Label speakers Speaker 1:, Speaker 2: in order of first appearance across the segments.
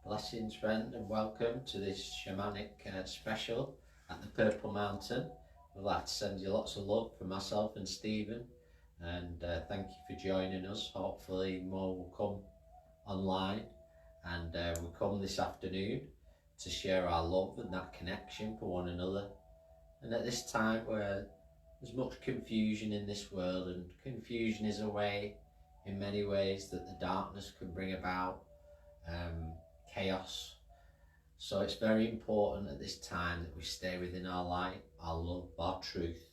Speaker 1: Blessings, friend, and welcome to this shamanic special at the Purple Mountain. I'd like to send you lots of love from myself and Stephen, and thank you for joining us. Hopefully more will come online, and we come this afternoon to share our love and that connection for one another. And at this time where there's much confusion in this world, and confusion is a way, in many ways, that the darkness can bring about chaos. So it's very important at this time that we stay within our light, our love, our truth,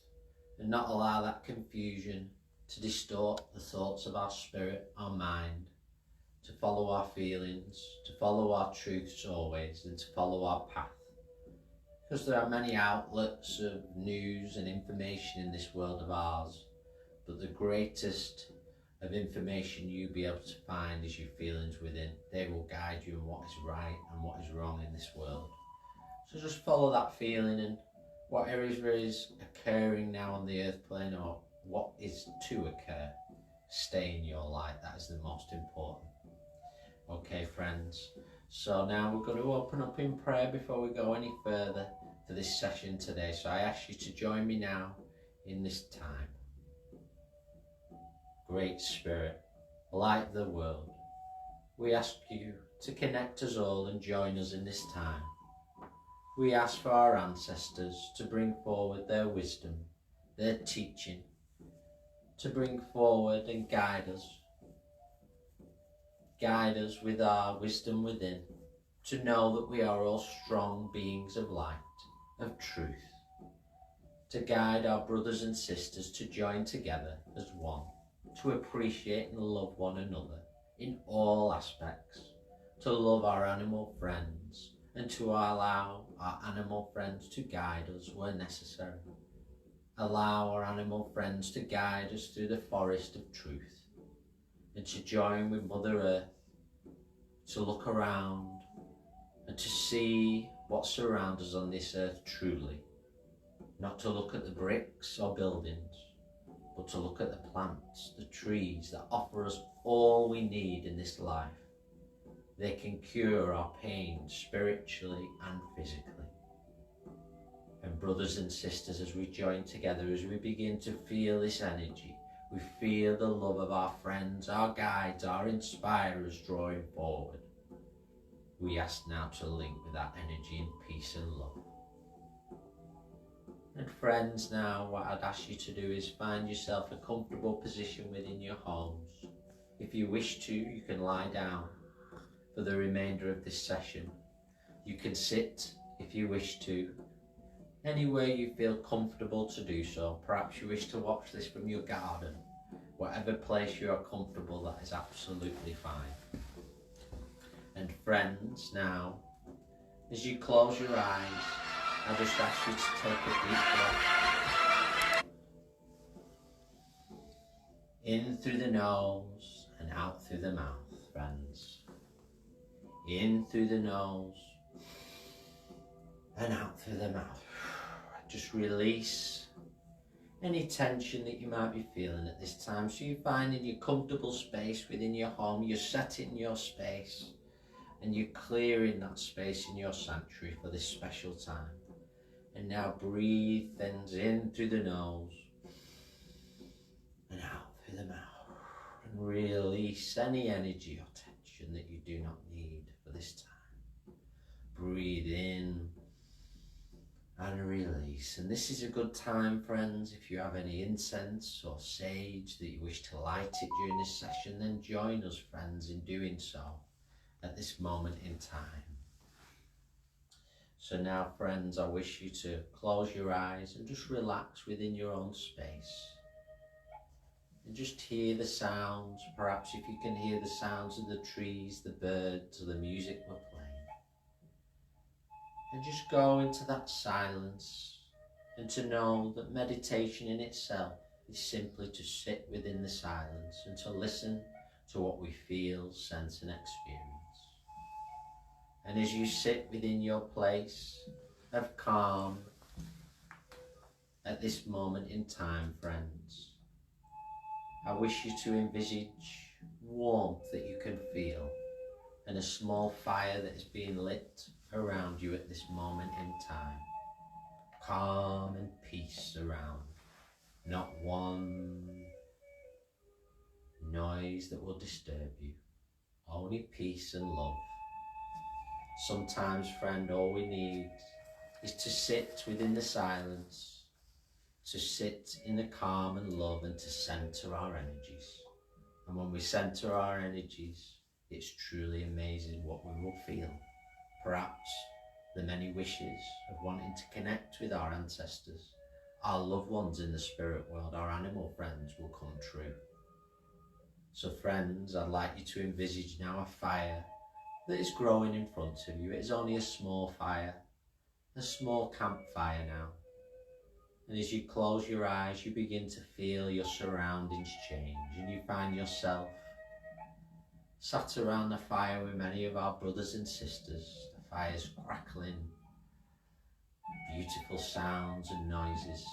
Speaker 1: and not allow that confusion to distort the thoughts of our spirit, our mind, to follow our feelings, to follow our truths always, and to follow our path. Because there are many outlets of news and information in this world of ours, but the greatest of information you'll be able to find is your feelings within. They will guide you in what is right and what is wrong in this world. So just follow that feeling, and whatever is occurring now on the earth plane, or what is to occur, stay in your light. That is the most important. Okay, friends, so now we're going to open up in prayer before we go any further for this session today. So I ask you to join me now in this time. Great Spirit, light of the world, we ask you to connect us all and join us in this time. We ask for our ancestors to bring forward their wisdom, their teaching, to bring forward and guide us. Guide us with our wisdom within, to know that we are all strong beings of light, of truth, to guide our brothers and sisters to join together as one, to appreciate and love one another in all aspects, to love our animal friends, and to allow our animal friends to guide us where necessary. Allow our animal friends to guide us through the forest of truth, and to join with Mother Earth, to look around and to see what surrounds us on this earth truly, not to look at the bricks or buildings, but to look at the plants, the trees that offer us all we need in this life. They can cure our pain spiritually and physically. And brothers and sisters, as we join together, as we begin to feel this energy, we feel the love of our friends, our guides, our inspirers drawing forward. We ask now to link with that energy in peace and love. And friends, now what I'd ask you to do is find yourself a comfortable position within your homes. If you wish to, you can lie down for the remainder of this session. You can sit if you wish to, anywhere you feel comfortable to do so. Perhaps you wish to watch this from your garden. Whatever place you are comfortable, that is absolutely fine. And friends, now, as you close your eyes, I just ask you to take a deep breath. In through the nose and out through the mouth, friends. In through the nose and out through the mouth. Just release any tension that you might be feeling at this time. So you find in your comfortable space within your home, you're setting your space and you're clearing that space in your sanctuary for this special time. And now breathe things in through the nose and out through the mouth, and release any energy or tension that you do not need for this time. Breathe in and release. And this is a good time, friends, if you have any incense or sage that you wish to light it during this session, then join us, friends, in doing so at this moment in time. So now, friends, I wish you to close your eyes and just relax within your own space. And just hear the sounds, perhaps if you can hear the sounds of the trees, the birds, or the music we're playing. And just go into that silence, and to know that meditation in itself is simply to sit within the silence and to listen to what we feel, sense, and experience. And as you sit within your place of calm at this moment in time, friends, I wish you to envisage warmth that you can feel and a small fire that is being lit around you at this moment in time. Calm and peace around. Not one noise that will disturb you. Only peace and love. Sometimes, friend, all we need is to sit within the silence, to sit in the calm and love, and to center our energies. And when we center our energies, it's truly amazing what we will feel. Perhaps the many wishes of wanting to connect with our ancestors, our loved ones in the spirit world, our animal friends will come true. So friends, I'd like you to envisage now a fire that is growing in front of you. It is only a small fire, a small campfire now. And as you close your eyes, you begin to feel your surroundings change, and you find yourself sat around the fire with many of our brothers and sisters. The fire's crackling, beautiful sounds and noises.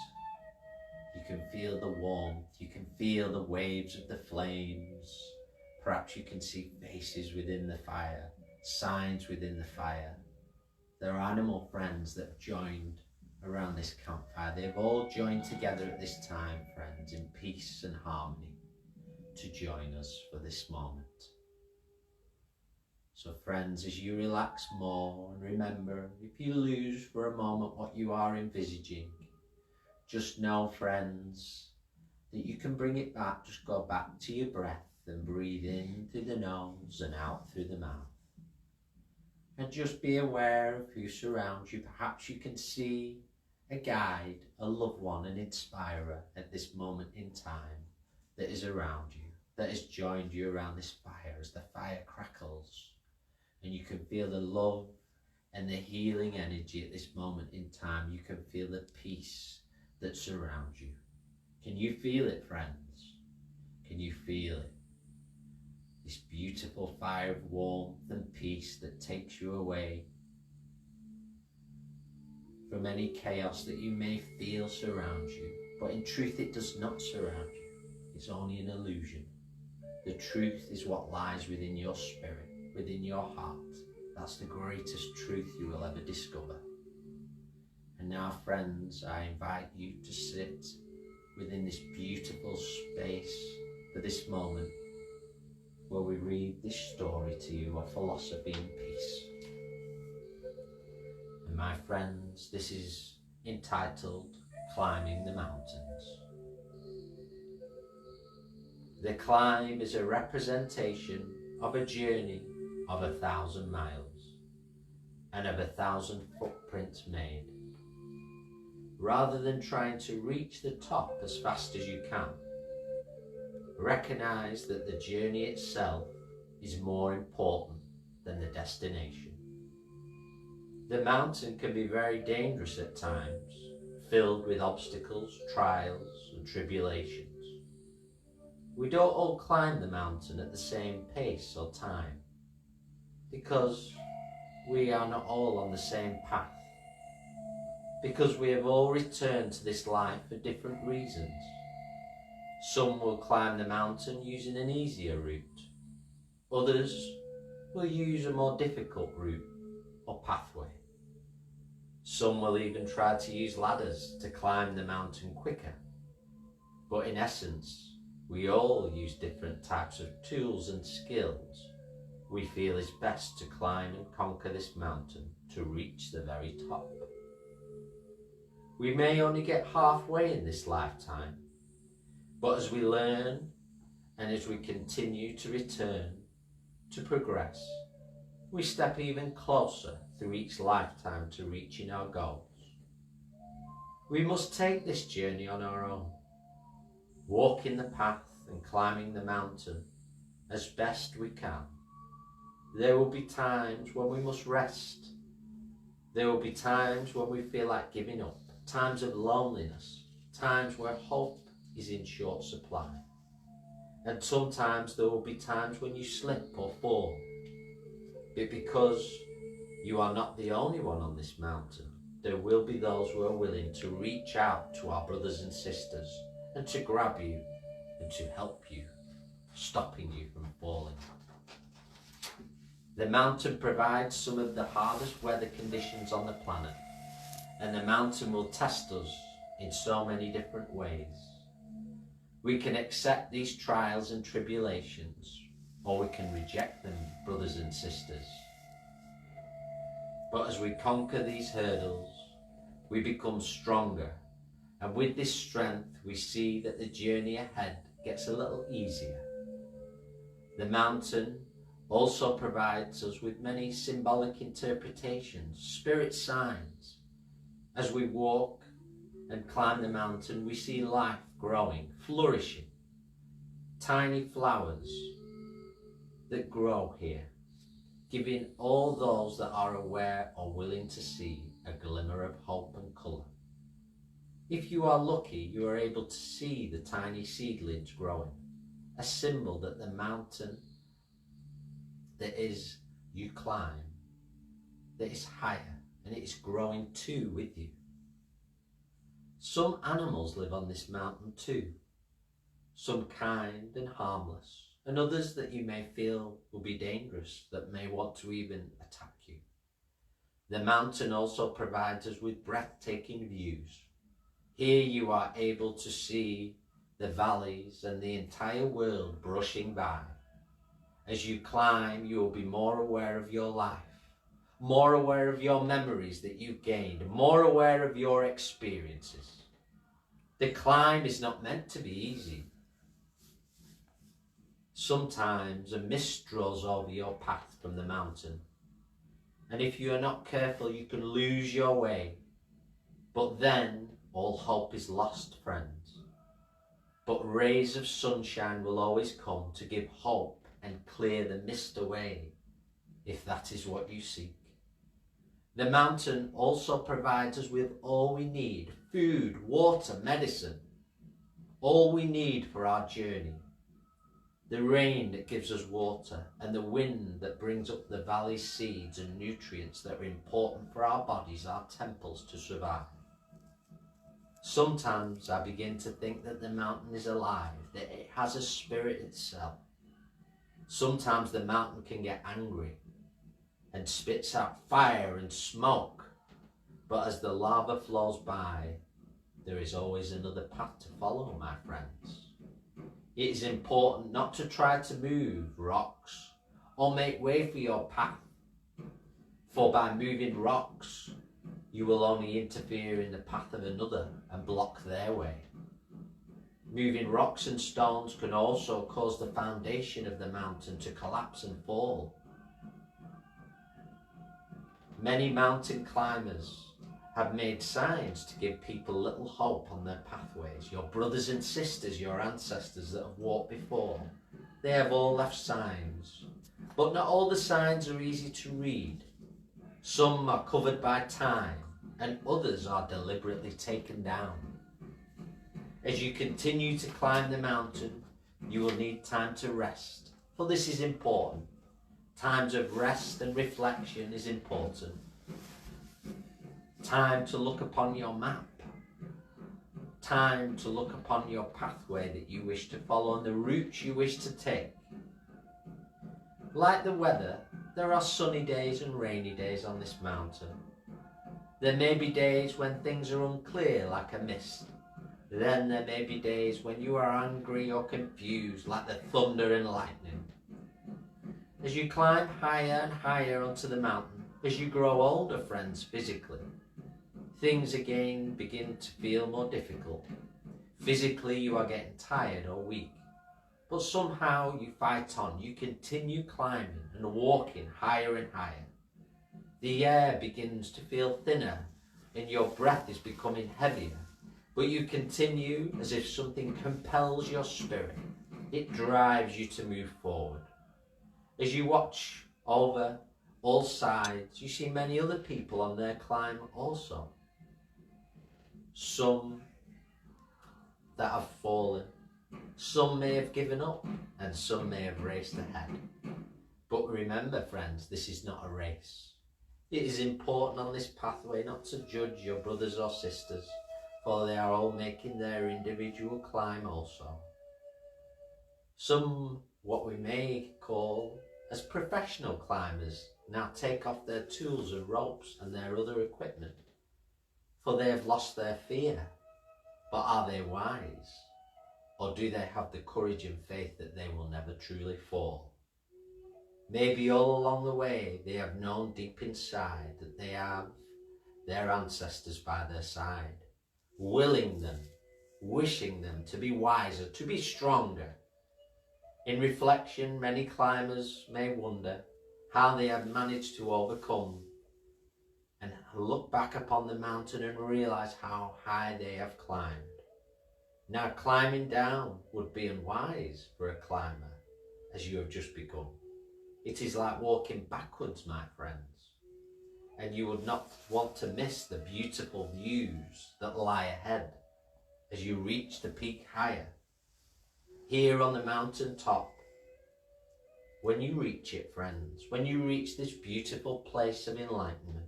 Speaker 1: You can feel the warmth, you can feel the waves of the flames. Perhaps you can see faces within the fire, signs within the fire. There are animal friends that have joined around this campfire. They've all joined together at this time, friends, in peace and harmony to join us for this moment. So friends, as you relax more, and remember, if you lose for a moment what you are envisaging, just know, friends, that you can bring it back. Just go back to your breath and breathe in through the nose and out through the mouth. And just be aware of who surrounds you. Perhaps you can see a guide, a loved one, an inspirer at this moment in time that is around you, that has joined you around this fire as the fire crackles. And you can feel the love and the healing energy at this moment in time. You can feel the peace that surrounds you. Can you feel it, friends? Can you feel it? This beautiful fire of warmth and peace that takes you away from any chaos that you may feel surrounds you. But in truth, it does not surround you. It's only an illusion. The truth is what lies within your spirit, within your heart. That's the greatest truth you will ever discover. And now, friends, I invite you to sit within this beautiful space for this moment where we read this story to you, a philosophy in peace. And my friends, this is entitled Climbing the Mountains. The climb is a representation of a journey of 1,000 miles and of 1,000 footprints made. Rather than trying to reach the top as fast as you can, recognize that the journey itself is more important than the destination. The mountain can be very dangerous at times, filled with obstacles, trials and tribulations. We don't all climb the mountain at the same pace or time, because we are not all on the same path, because we have all returned to this life for different reasons. Some will climb the mountain using an easier route. Others will use a more difficult route or pathway. Some will even try to use ladders to climb the mountain quicker. But in essence, we all use different types of tools and skills we feel is best to climb and conquer this mountain to reach the very top. We may only get halfway in this lifetime, but as we learn and as we continue to return, to progress, we step even closer through each lifetime to reaching our goals. We must take this journey on our own, walking the path and climbing the mountain as best we can. There will be times when we must rest. There will be times when we feel like giving up, times of loneliness, times where hope is in short supply. And sometimes there will be times when you slip or fall. But because you are not the only one on this mountain, there will be those who are willing to reach out to our brothers and sisters and to grab you and to help you, stopping you from falling. The mountain provides some of the hardest weather conditions on the planet, and the mountain will test us in so many different ways. We can accept these trials and tribulations, or we can reject them, brothers and sisters. But as we conquer these hurdles, we become stronger, and with this strength we see that the journey ahead gets a little easier. The mountain also provides us with many symbolic interpretations, spirit signs. As we walk and climb the mountain, we see life growing, flourishing, tiny flowers that grow here, giving all those that are aware or willing to see a glimmer of hope and colour. If you are lucky, you are able to see the tiny seedlings growing, a symbol that the mountain that is you climb, that is higher, and it is growing too with you. Some animals live on this mountain too, some kind and harmless, and others that you may feel will be dangerous, that may want to even attack you. The mountain also provides us with breathtaking views. Here you are able to see the valleys and the entire world brushing by. As you climb, you will be more aware of your life, more aware of your memories that you've gained, more aware of your experiences. The climb is not meant to be easy. Sometimes a mist draws over your path from the mountain, and if you are not careful, you can lose your way. But then all hope is lost, friends. But rays of sunshine will always come to give hope and clear the mist away, if that is what you seek. The mountain also provides us with all we need: food, water, medicine, all we need for our journey. The rain that gives us water, and the wind that brings up the valley seeds and nutrients that are important for our bodies, our temples, to survive. Sometimes I begin to think that the mountain is alive, that it has a spirit itself. Sometimes the mountain can get angry and spits out fire and smoke, but as the lava flows by, there is always another path to follow, my friends. It is important not to try to move rocks or make way for your path, for by moving rocks, you will only interfere in the path of another and block their way. Moving rocks and stones can also cause the foundation of the mountain to collapse and fall. Many mountain climbers have made signs to give people little hope on their pathways. Your brothers and sisters, your ancestors that have walked before, they have all left signs. But not all the signs are easy to read. Some are covered by time, and others are deliberately taken down. As you continue to climb the mountain, you will need time to rest, for this is important. Times of rest and reflection is important. Time to look upon your map. Time to look upon your pathway that you wish to follow and the route you wish to take. Like the weather, there are sunny days and rainy days on this mountain. There may be days when things are unclear, like a mist. Then there may be days when you are angry or confused, like the thunder and lightning. As you climb higher and higher onto the mountain, as you grow older, friends, physically, things again begin to feel more difficult. Physically, you are getting tired or weak, but somehow you fight on. You continue climbing and walking higher and higher. The air begins to feel thinner and your breath is becoming heavier, but you continue as if something compels your spirit. It drives you to move forward. As you watch over all sides, you see many other people on their climb also. Some that have fallen, some may have given up, and some may have raced ahead. But remember, friends, this is not a race. It is important on this pathway not to judge your brothers or sisters, for they are all making their individual climb also. Some, what we may call as professional climbers now take off their tools and ropes and their other equipment, for they have lost their fear. But are they wise? Or do they have the courage and faith that they will never truly fall? Maybe all along the way they have known deep inside that they have their ancestors by their side, willing them, wishing them to be wiser, to be stronger. In reflection, many climbers may wonder how they have managed to overcome and look back upon the mountain and realize how high they have climbed. Now, climbing down would be unwise for a climber as you have just begun. It is like walking backwards, my friends, and you would not want to miss the beautiful views that lie ahead as you reach the peak higher. Here on the mountain top, when you reach it, friends, when you reach this beautiful place of enlightenment,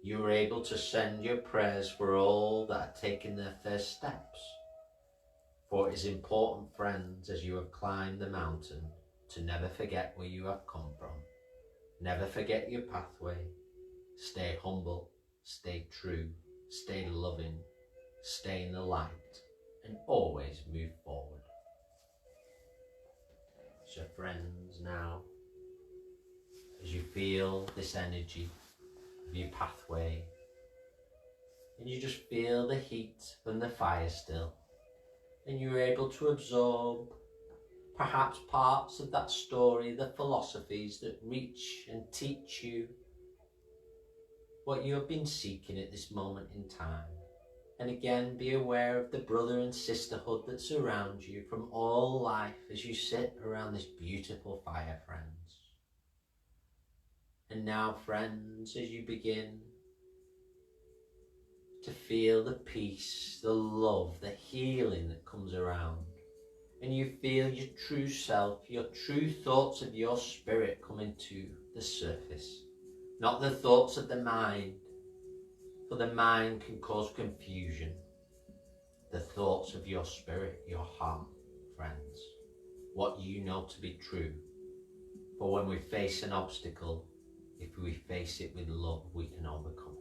Speaker 1: you are able to send your prayers for all that are taking their first steps. For it is important, friends, as you have climbed the mountain, to never forget where you have come from. Never forget your pathway. Stay humble, stay true, stay loving, stay in the light, and always move forward. So friends, now, as you feel this energy of your pathway, and you just feel the heat from the fire still, and you're able to absorb perhaps parts of that story, the philosophies that reach and teach you what you have been seeking at this moment in time. And again, be aware of the brother and sisterhood that surround you from all life as you sit around this beautiful fire, friends. And now, friends, as you begin to feel the peace, the love, the healing that comes around, and you feel your true self, your true thoughts of your spirit coming to the surface. Not the thoughts of the mind, for the mind can cause confusion. The thoughts of your spirit, your heart, friends. What you know to be true. For when we face an obstacle, if we face it with love, we can overcome it.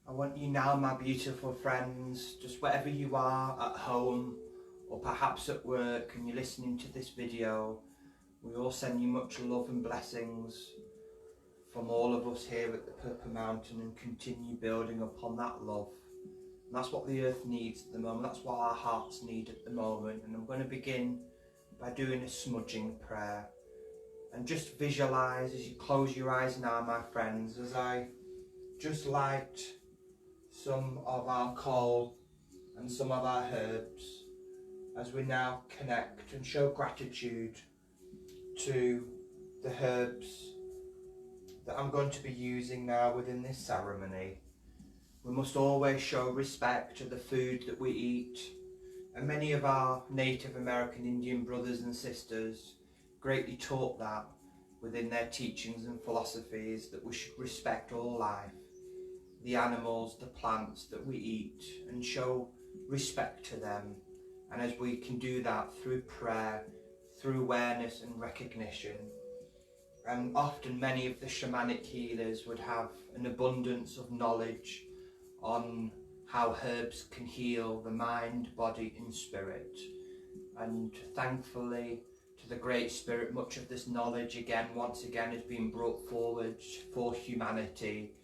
Speaker 2: I want you now, my beautiful friends, just wherever you are, at home or perhaps at work and you're listening to this video, we all send you much love and blessings from all of us here at the Purple Mountain, and continue building upon that love. And that's what the earth needs at the moment, that's what our hearts need at the moment. And I'm going to begin by doing a smudging prayer. And just visualise as you close your eyes now, my friends, as I just light some of our coal and some of our herbs, as we now connect and show gratitude to the herbs that I'm going to be using now within this ceremony. We must always show respect to the food that we eat, and many of our Native American Indian brothers and sisters greatly taught that within their teachings and philosophies, that we should respect all life, the animals, the plants that we eat, and show respect to them. And as we can do that through prayer, through awareness and recognition. And often many of the shamanic healers would have an abundance of knowledge on how herbs can heal the mind, body and spirit. And thankfully to the Great Spirit, much of this knowledge once again has been brought forward for humanity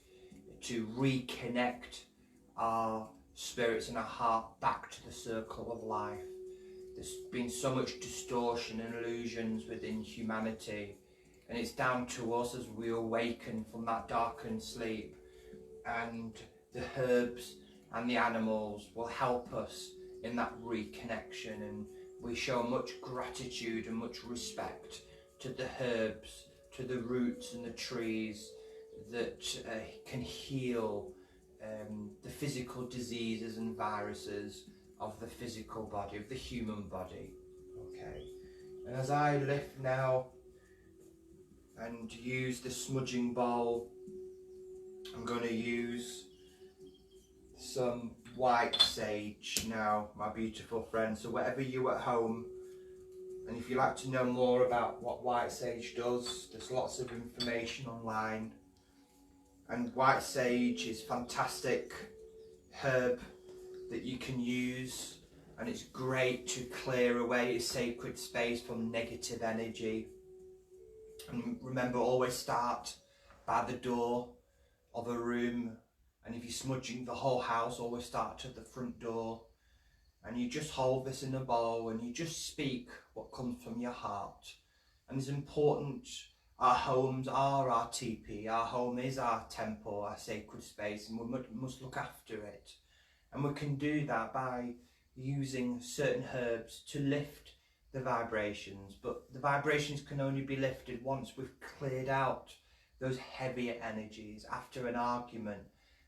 Speaker 2: to reconnect our spirits and our heart back to the circle of life. There's been so much distortion and illusions within humanity, and it's down to us as we awaken from that darkened sleep, and the herbs and the animals will help us in that reconnection. And we show much gratitude and much respect to the herbs, to the roots and the trees that can heal the physical diseases and viruses of the physical body, of the human body. Okay, and as I lift now and use the smudging bowl I'm going to use some white sage now, my beautiful friends. So whatever you at home, and if you'd like to know more about what white sage does, there's lots of information online. And white sage is fantastic herb that you can use, and it's great to clear away a sacred space from negative energy. And remember, always start by the door of a room, and if you're smudging the whole house, always start at the front door. And you just hold this in a bowl and you just speak what comes from your heart. And it's important, our homes are our teepee, our home is our temple, our sacred space, and we must look after it. And we can do that by using certain herbs to lift the vibrations, but the vibrations can only be lifted once we've cleared out those heavier energies after an argument,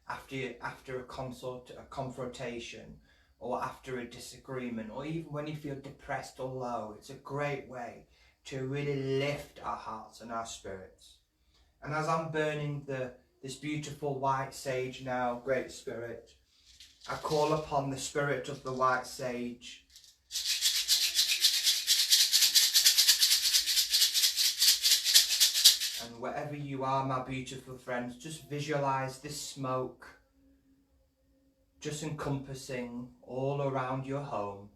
Speaker 2: after a confrontation, or after a disagreement, or even when you feel depressed or low. It's a great way to really lift our hearts and our spirits. And as I'm burning this beautiful white sage now, Great Spirit, I call upon the spirit of the white sage and wherever you are, my beautiful friends, just visualize this smoke just encompassing all around your home,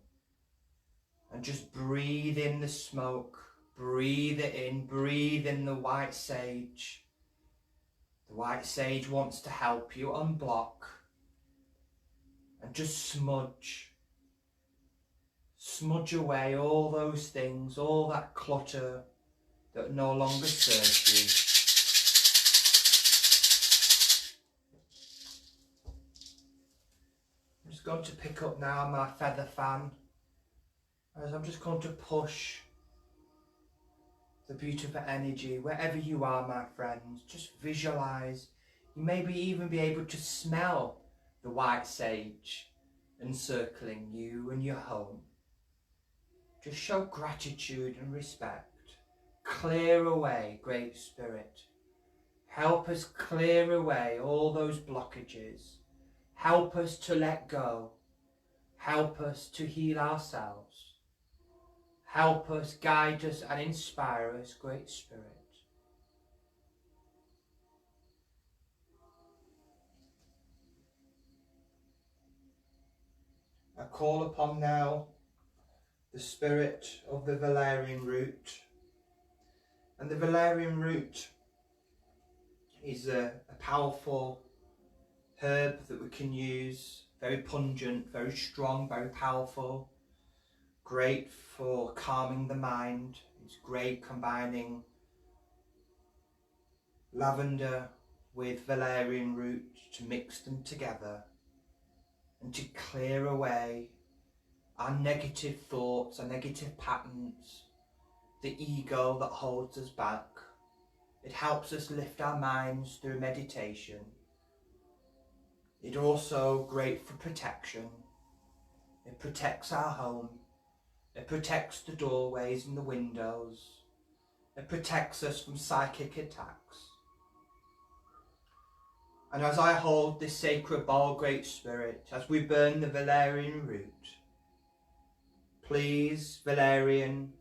Speaker 2: and just breathe in the smoke, breathe it in, breathe in the white sage. The white sage wants to help you unblock and just smudge away all those things, all that clutter that no longer serves you. I'm just going to pick up now my feather fan, as I'm just going to push the beautiful energy wherever you are, my friends. Just visualize. You maybe even be able to smell the white sage encircling you and your home. Just show gratitude and respect. Clear away, Great Spirit. Help us clear away all those blockages. Help us to let go. Help us to heal ourselves. Help us, guide us and inspire us, Great Spirit. I call upon now the spirit of the valerian root. And the valerian root is a powerful herb that we can use, very pungent, very strong, very powerful, great for calming the mind. It's great combining lavender with valerian root to mix them together and to clear away our negative thoughts, our negative patterns, the ego that holds us back. It helps us lift our minds through meditation. It's also great for protection. It protects our home. It protects the doorways and the windows. It protects us from psychic attacks. And as I hold this sacred bowl, Great Spirit, as we burn the valerian root, please, Valerian,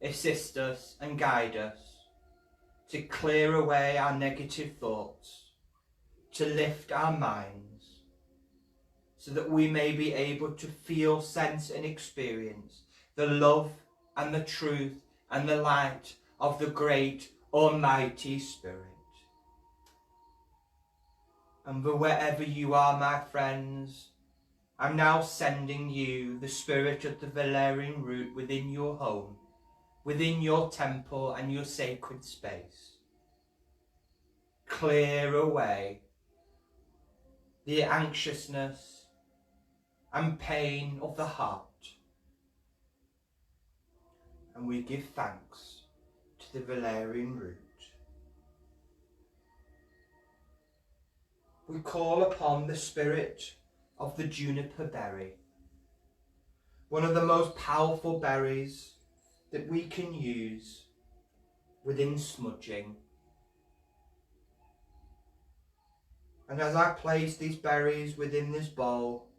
Speaker 2: assist us and guide us to clear away our negative thoughts, to lift our minds, so that we may be able to feel, sense and experience the love and the truth and the light of the great Almighty Spirit. And wherever you are, my friends, I'm now sending you the spirit of the valerian root within your home, within your temple and your sacred space. Clear away the anxiousness and pain of the heart. And we give thanks to the valerian root. We call upon the spirit of the juniper berry, one of the most powerful berries that we can use within smudging. And as I place these berries within this bowl,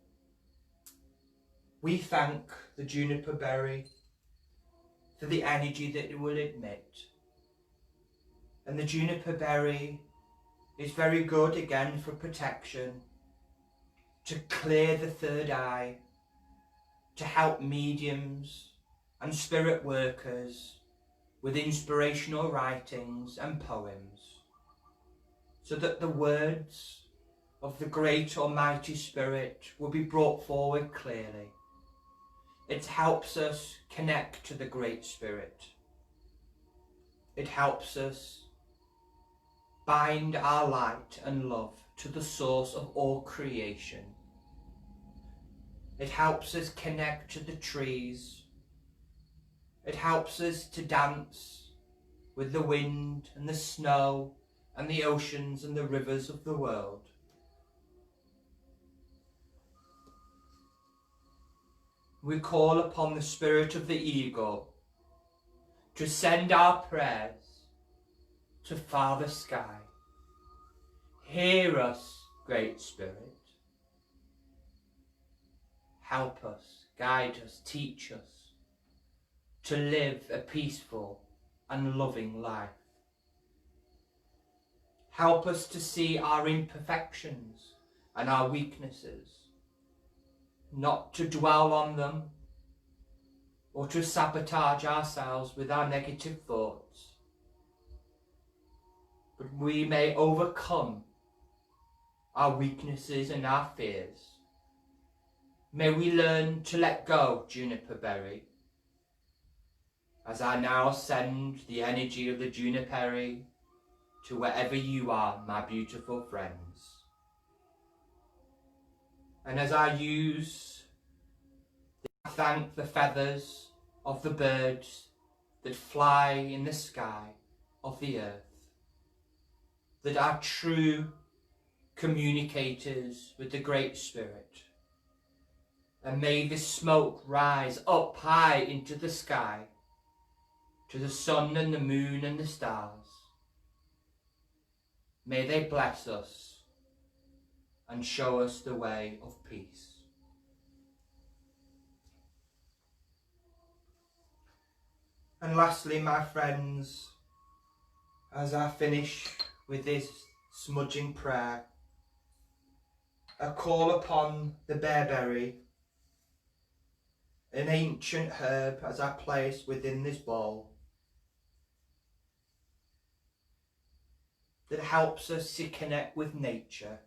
Speaker 2: we thank the juniper berry for the energy that it will emit. And the juniper berry is very good again for protection, to clear the third eye, to help mediums and spirit workers with inspirational writings and poems, so that the words of the great Almighty Spirit will be brought forward clearly. It helps us connect to the Great Spirit. It helps us bind our light and love to the source of all creation. It helps us connect to the trees. It helps us to dance with the wind and the snow and the oceans and the rivers of the world. We call upon the spirit of the eagle to send our prayers to Father Sky. Hear us, Great Spirit. Help us, guide us, teach us to live a peaceful and loving life. Help us to see our imperfections and our weaknesses, not to dwell on them or to sabotage ourselves with our negative thoughts, but we may overcome our weaknesses and our fears. May we learn to let go, juniper berry, as I now send the energy of the juniper berry to wherever you are, my beautiful friends. And as I thank the feathers of the birds that fly in the sky of the earth, that are true communicators with the Great Spirit. And may this smoke rise up high into the sky, to the sun and the moon and the stars. May they bless us and show us the way of peace. And lastly, my friends, as I finish with this smudging prayer, I call upon the bearberry, an ancient herb as I place within this bowl, that helps us to connect with nature,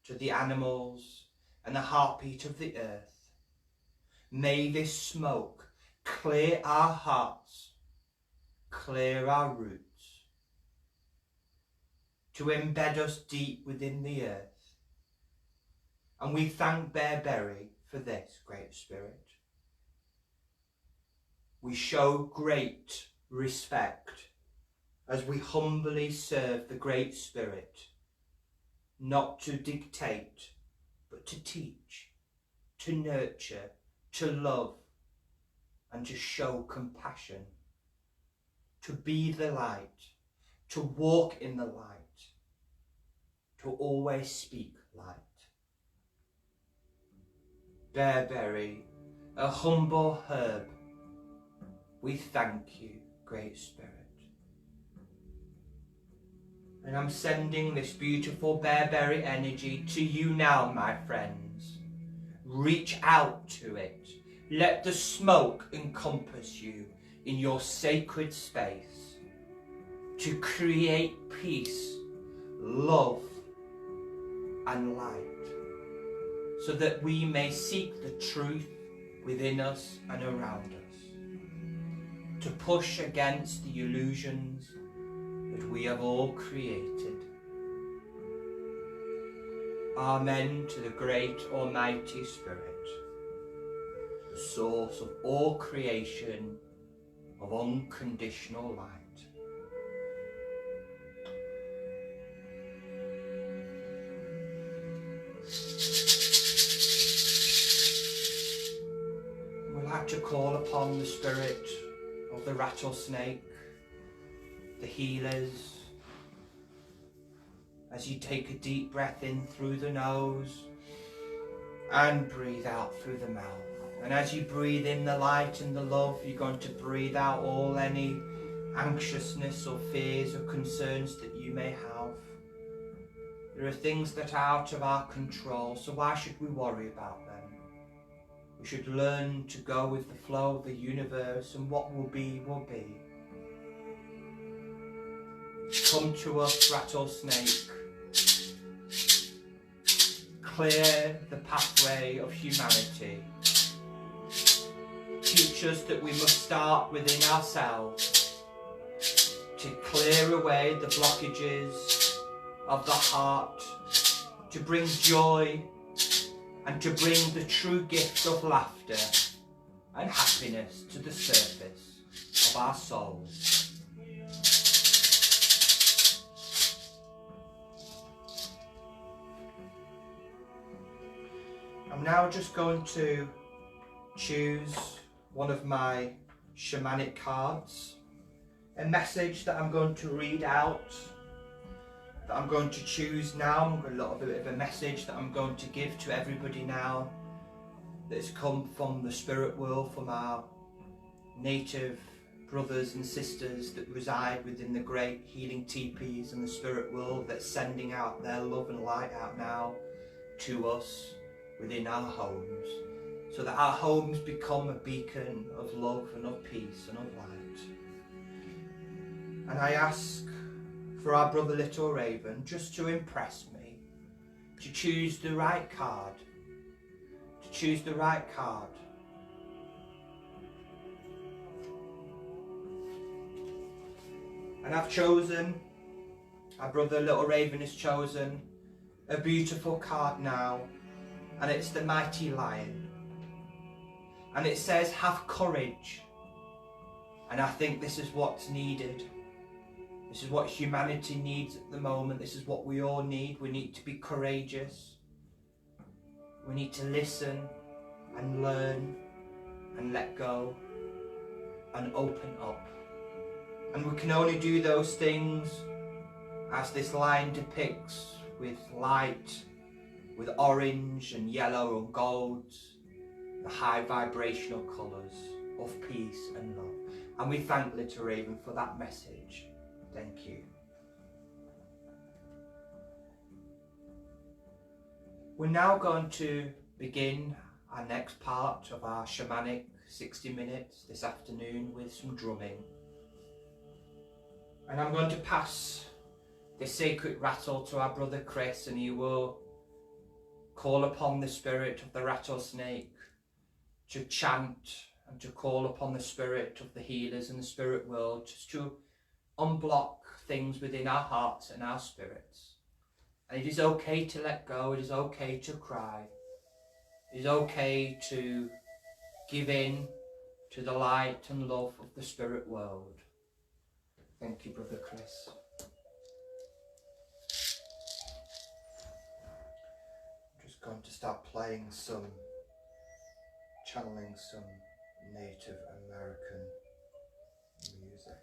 Speaker 2: to the animals and the heartbeat of the earth. May this smoke clear our hearts, clear our roots, to embed us deep within the earth. And we thank Bearberry for this, Great Spirit. We show great respect as we humbly serve the Great Spirit, not to dictate, but to teach, to nurture, to love, and to show compassion, to be the light, to walk in the light, to always speak light. Bearberry, a humble herb, we thank you, Great Spirit. And I'm sending this beautiful bearberry energy to you now, my friends. Reach out to it. Let the smoke encompass you in your sacred space to create peace, love, and light, so that we may seek the truth within us and around us, to push against the illusions that we have all created. Amen to the great Almighty Spirit, the source of all creation, of unconditional light. We'd like to call upon the spirit of the rattlesnake, the healers, as as you take a deep breath in through the nose and breathe out through the mouth. And as you breathe in the light and the love, you're going to breathe out all any anxiousness or fears or concerns that you may have. There are things that are out of our control, so why should we worry about them? We should learn to go with the flow of the universe, and what will be, will be. Come to us, rattlesnake. Clear the pathway of humanity. Teach us that we must start within ourselves to clear away the blockages of the heart, to bring joy and to bring the true gift of laughter and happiness to the surface of our souls. I'm now just going to choose one of my shamanic cards, a message that I'm going to read out, that I'm going to choose now. I've got a little bit of a message that I'm going to give to everybody now that's come from the spirit world, from our native brothers and sisters that reside within the great healing teepees and the spirit world, that's sending out their love and light out now to us within our homes, so that our homes become a beacon of love and of peace and of light. And I ask for our brother Little Raven just to impress me, to choose the right card, to choose the right card. And I've chosen, our brother Little Raven has chosen a beautiful card now, and it's the Mighty Lion. And it says, have courage. And I think this is what's needed. This is what humanity needs at the moment. This is what we all need. We need to be courageous. We need to listen and learn and let go and open up. And we can only do those things as this line depicts, with light, with orange and yellow and gold, the high vibrational colours of peace and love. And we thank Little Raven for that message. Thank you. We're now going to begin our next part of our shamanic 60 minutes this afternoon with some drumming. And I'm going to pass the sacred rattle to our brother Chris, and he will call upon the spirit of the rattlesnake to chant and to call upon the spirit of the healers in the spirit world, just to unblock things within our hearts and our spirits. And it is okay to let go, it is okay to cry, it is okay to give in to the light and love of the spirit world. Thank you, Brother Chris. I'm just going to start playing channeling some Native American music.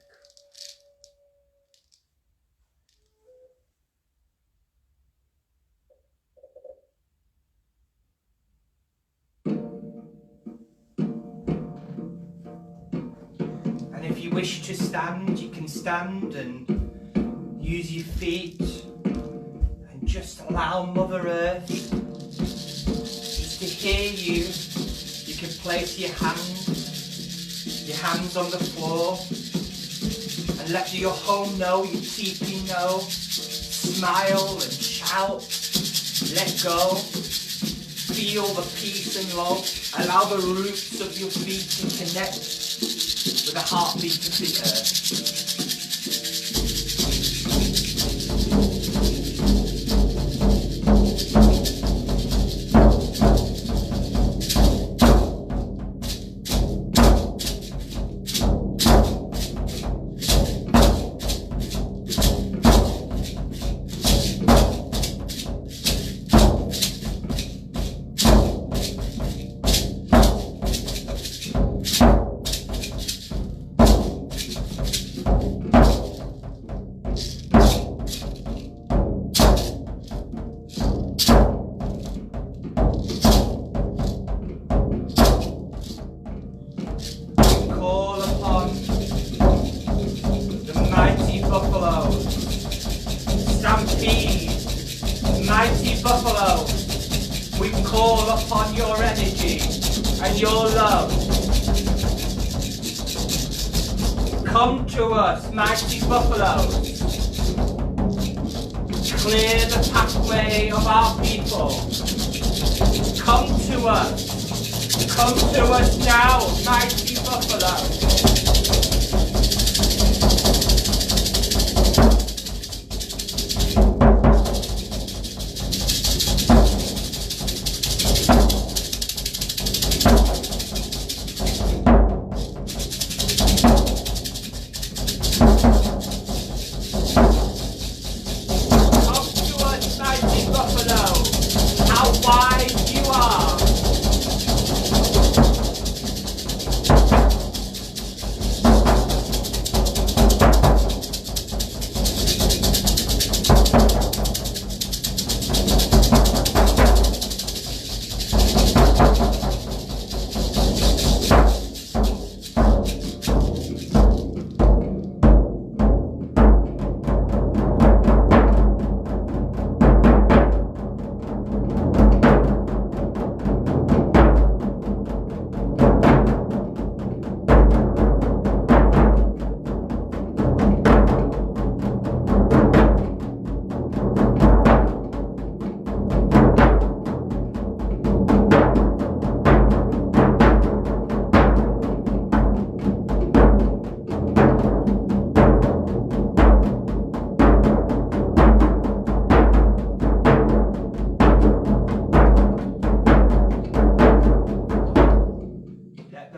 Speaker 2: And if you wish to stand, you can stand and use your feet and just allow Mother Earth just to hear you. You can place your hands on the floor, and let your home know, your teepee know. Smile and shout, let go. Feel the peace and love. Allow the roots of your feet to connect with the heartbeat of the earth. Mighty buffalo, we call upon your energy and your love. Come to us, mighty buffalo. Clear the pathway of our people. Come to us. Come to us now, mighty buffalo.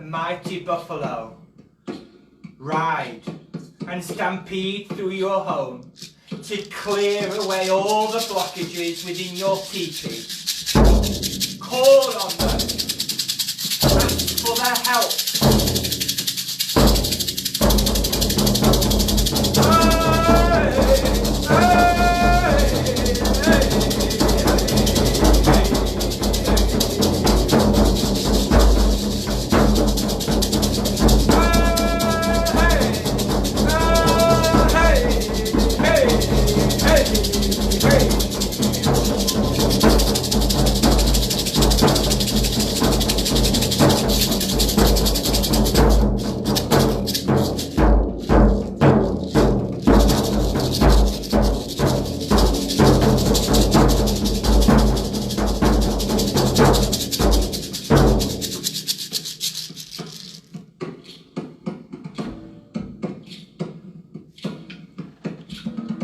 Speaker 2: Mighty buffalo, ride and stampede through your home to clear away all the blockages within your teepee. Call on them, ask for their help.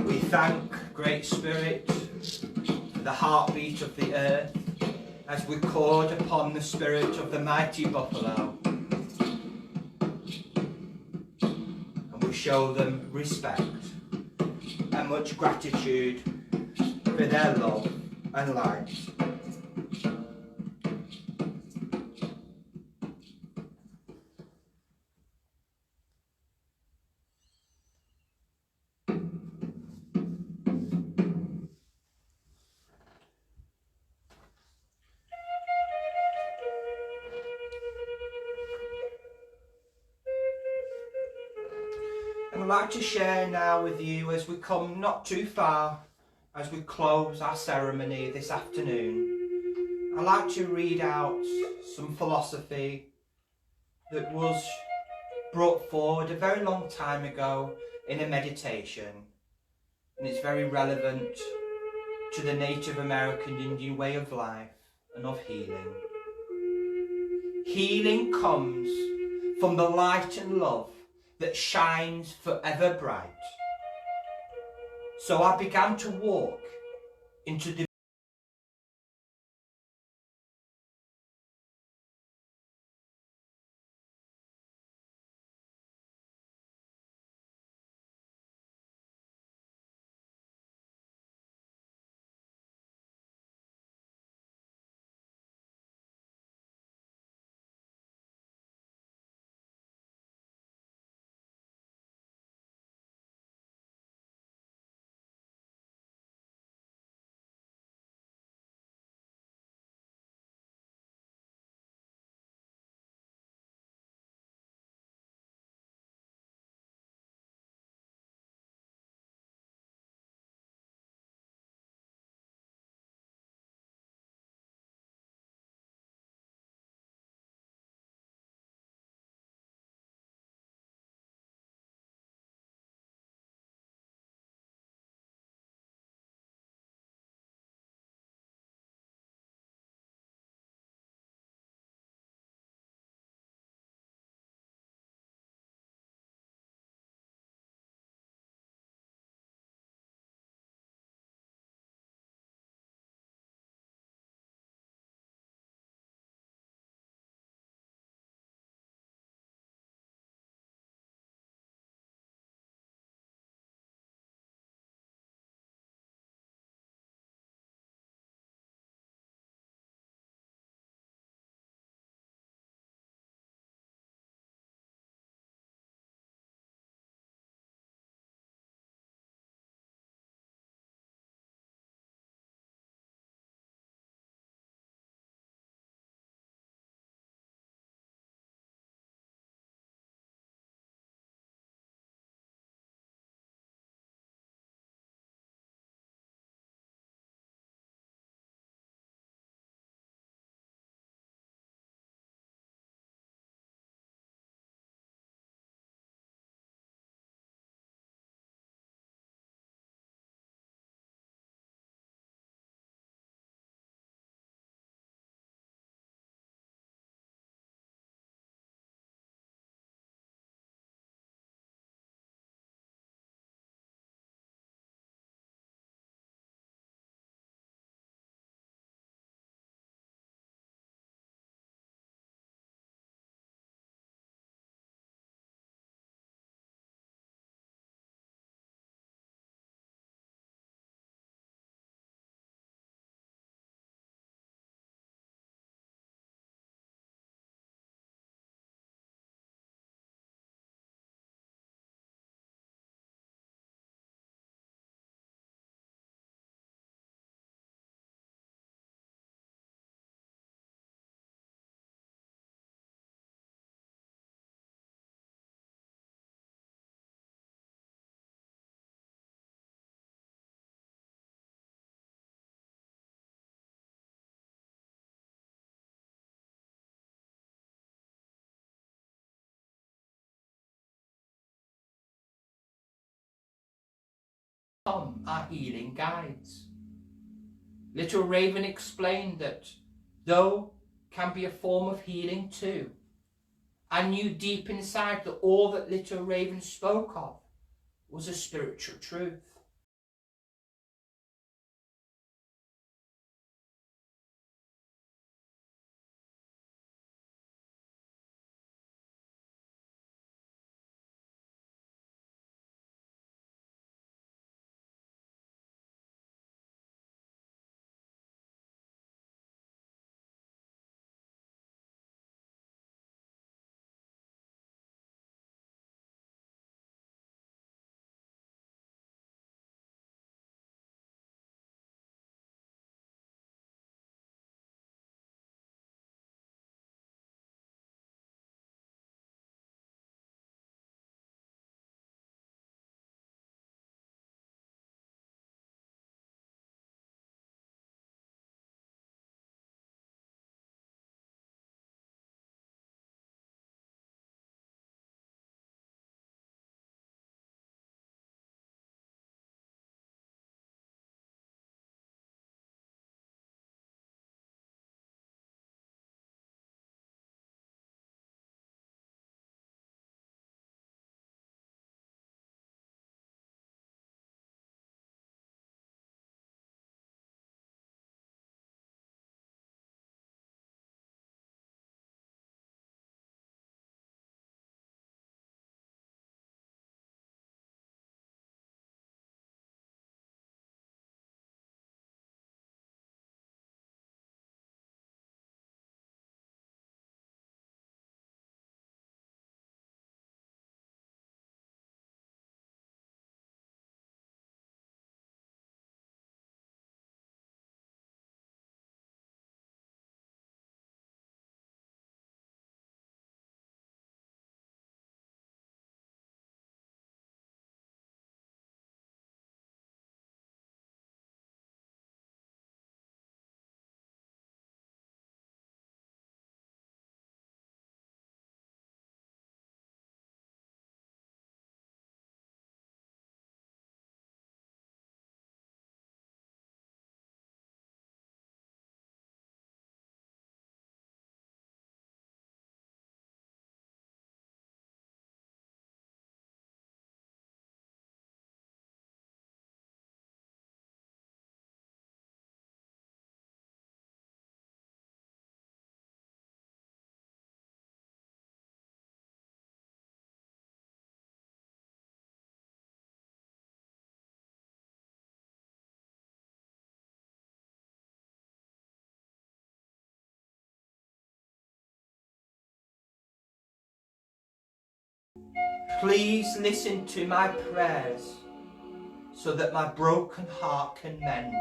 Speaker 2: We thank Great Spirit for the heartbeat of the earth as we chord upon the spirit of the mighty buffalo, and we show them respect and much gratitude for their love and light. And I'd like to share now with you, as we come not too far, as we close our ceremony this afternoon, I'd like to read out some philosophy that was brought forward a very long time ago in a meditation, and it's very relevant to the Native American Indian way of life and of healing. Healing comes from the light and love that shines forever bright. So I began to walk into the Our healing guides. Little Raven explained that though can be a form of healing too. I knew deep inside that all that Little Raven spoke of was a spiritual truth. Please listen to my prayers so that my broken heart can mend.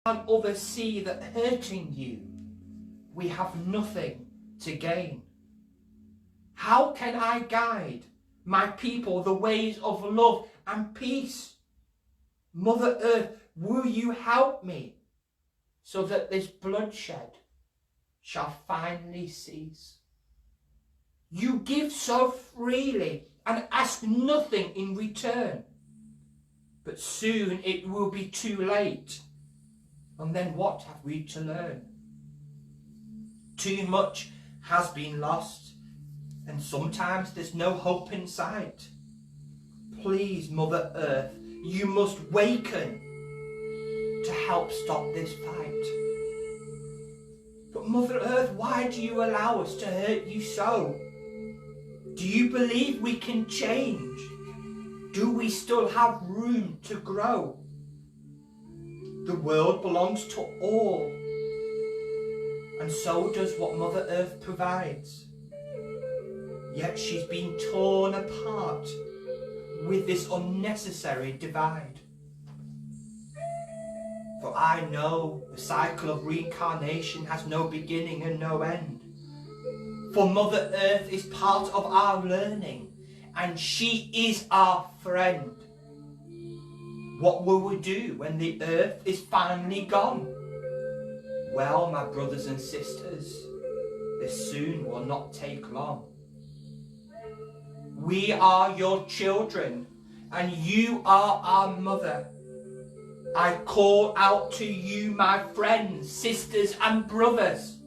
Speaker 2: Can others see that hurting you, we have nothing to gain? How can I guide my people the ways of love and peace? Mother Earth, will you help me so that this bloodshed shall finally cease? You give so freely and ask nothing in return, but soon it will be too late. And then what have we to learn? Too much has been lost, and sometimes there's no hope in sight. Please, Mother Earth, you must waken to help stop this fight. But Mother Earth, why do you allow us to hurt you so? Do you believe we can change? Do we still have room to grow? The world belongs to all, and so does what Mother Earth provides. Yet she's been torn apart with this unnecessary divide. For I know the cycle of reincarnation has no beginning and no end. For Mother Earth is part of our learning, and she is our friend. What will we do when the earth is finally gone? Well, my brothers and sisters, this soon will not take long. We are your children, and you are our mother. I call out to you, my friends, sisters and brothers.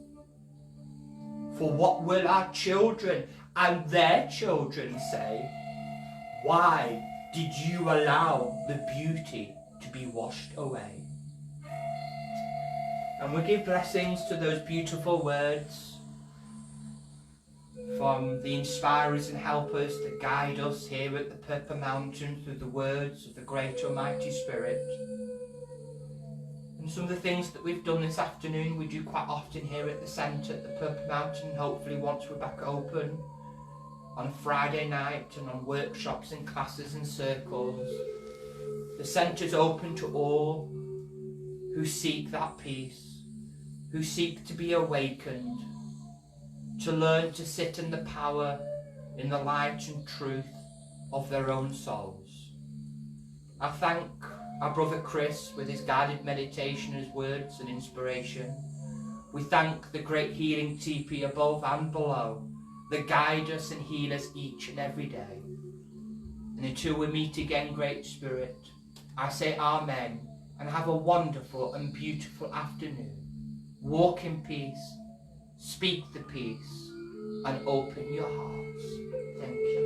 Speaker 2: For what will our children and their children say? Why did you allow the beauty to be washed away? And we give blessings to those beautiful words from the inspirers and helpers that guide us here at the Purple Mountain through the words of the great Almighty Spirit. And some of the things that we've done this afternoon we do quite often here at the centre at the Purple Mountain, hopefully once we're back open on a Friday night and on workshops and classes and circles. The centre's open to all who seek that peace, who seek to be awakened, to learn to sit in the power, in the light and truth of their own souls. I thank our brother Chris with his guided meditation, his words and inspiration. We thank the great healing teepee above and below that guide us and heal us each and every day. And until we meet again, Great Spirit, I say Amen and have a wonderful and beautiful afternoon. Walk in peace, speak the peace, and open your hearts. Thank you.